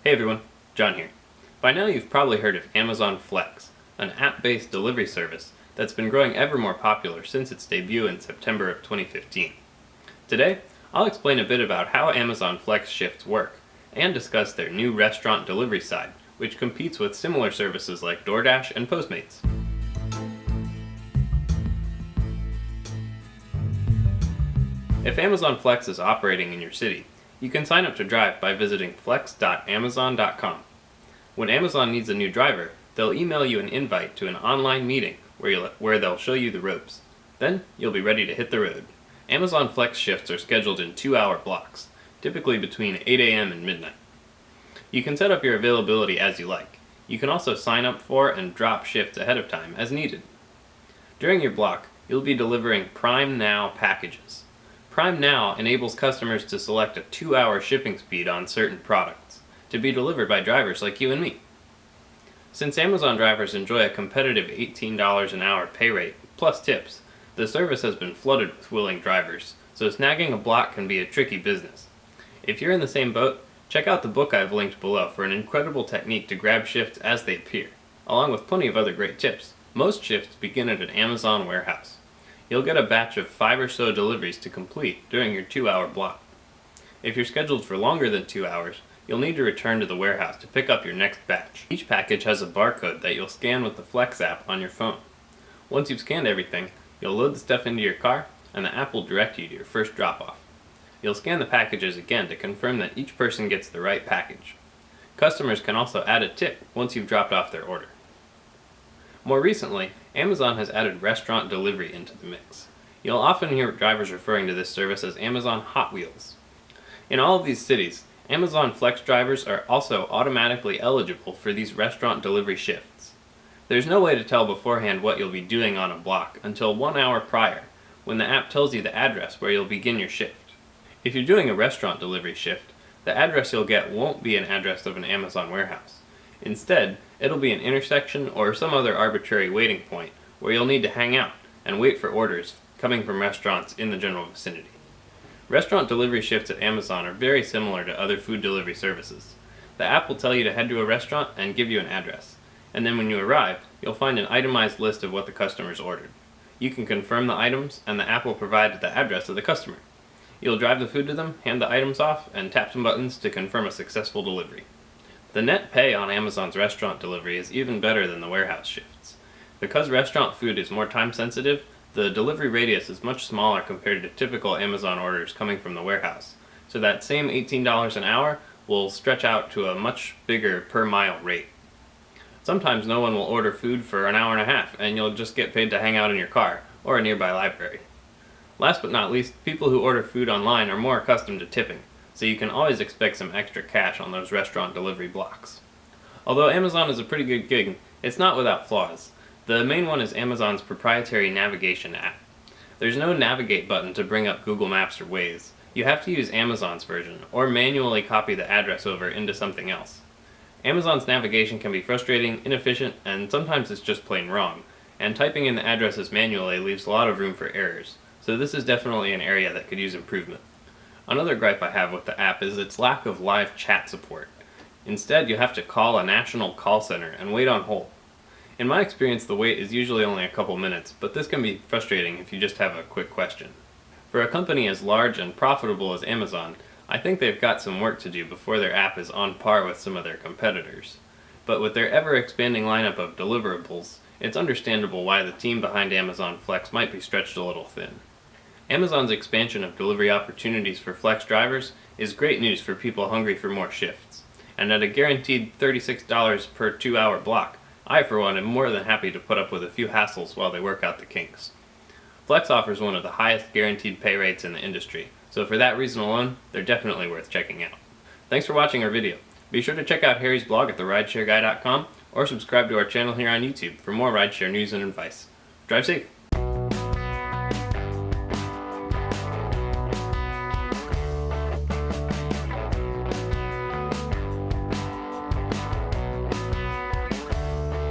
Hey everyone, John here. By now you've probably heard of Amazon Flex, an app-based delivery service that's been growing ever more popular since its debut in September of 2015. Today, I'll explain a bit about how Amazon Flex shifts work, and discuss their new restaurant delivery side, which competes with similar services like DoorDash and Postmates. If Amazon Flex is operating in your city, you can sign up to drive by visiting flex.amazon.com. When Amazon needs a new driver, they'll email you an invite to an online meeting where they'll show you the ropes. Then, you'll be ready to hit the road. Amazon Flex shifts are scheduled in 2-hour blocks, typically between 8 a.m. and midnight. You can set up your availability as you like. You can also sign up for and drop shifts ahead of time as needed. During your block, you'll be delivering Prime Now packages. Prime Now enables customers to select a 2-hour shipping speed on certain products, to be delivered by drivers like you and me. Since Amazon drivers enjoy a competitive $18 an hour pay rate, plus tips, the service has been flooded with willing drivers, so snagging a block can be a tricky business. If you're in the same boat, check out the book I've linked below for an incredible technique to grab shifts as they appear, along with plenty of other great tips. Most shifts begin at an Amazon warehouse. You'll get a batch of 5 or so deliveries to complete during your 2-hour block. If you're scheduled for longer than 2 hours, you'll need to return to the warehouse to pick up your next batch. Each package has a barcode that you'll scan with the Flex app on your phone. Once you've scanned everything, you'll load the stuff into your car, and the app will direct you to your first drop-off. You'll scan the packages again to confirm that each person gets the right package. Customers can also add a tip once you've dropped off their order. More recently, Amazon has added restaurant delivery into the mix. You'll often hear drivers referring to this service as Amazon Hot Wheels. In all of these cities, Amazon Flex drivers are also automatically eligible for these restaurant delivery shifts. There's no way to tell beforehand what you'll be doing on a block until 1 hour prior, when the app tells you the address where you'll begin your shift. If you're doing a restaurant delivery shift, the address you'll get won't be an address of an Amazon warehouse. Instead, it'll be an intersection or some other arbitrary waiting point where you'll need to hang out and wait for orders coming from restaurants in the general vicinity. Restaurant delivery shifts at Amazon are very similar to other food delivery services. The app will tell you to head to a restaurant and give you an address, and then when you arrive, you'll find an itemized list of what the customer's ordered. You can confirm the items, and the app will provide the address of the customer. You'll drive the food to them, hand the items off, and tap some buttons to confirm a successful delivery. The net pay on Amazon's restaurant delivery is even better than the warehouse shifts. Because restaurant food is more time sensitive, the delivery radius is much smaller compared to typical Amazon orders coming from the warehouse, so that same $18 an hour will stretch out to a much bigger per mile rate. Sometimes no one will order food for an hour and a half, and you'll just get paid to hang out in your car or a nearby library. Last but not least, people who order food online are more accustomed to tipping, so you can always expect some extra cash on those restaurant delivery blocks. Although Amazon is a pretty good gig, it's not without flaws. The main one is Amazon's proprietary navigation app. There's no navigate button to bring up Google Maps or Waze. You have to use Amazon's version, or manually copy the address over into something else. Amazon's navigation can be frustrating, inefficient, and sometimes it's just plain wrong, and typing in the addresses manually leaves a lot of room for errors, so this is definitely an area that could use improvement. Another gripe I have with the app is its lack of live chat support. Instead, you have to call a national call center and wait on hold. In my experience, the wait is usually only a couple minutes, but this can be frustrating if you just have a quick question. For a company as large and profitable as Amazon, I think they've got some work to do before their app is on par with some of their competitors. But with their ever-expanding lineup of deliverables, it's understandable why the team behind Amazon Flex might be stretched a little thin. Amazon's expansion of delivery opportunities for Flex drivers is great news for people hungry for more shifts, and at a guaranteed $36 per 2-hour block, I for one am more than happy to put up with a few hassles while they work out the kinks. Flex offers one of the highest guaranteed pay rates in the industry, so for that reason alone, they're definitely worth checking out. Thanks for watching our video. Be sure to check out Harry's blog at therideshareguy.com or subscribe to our channel here on YouTube for more rideshare news and advice. Drive safe!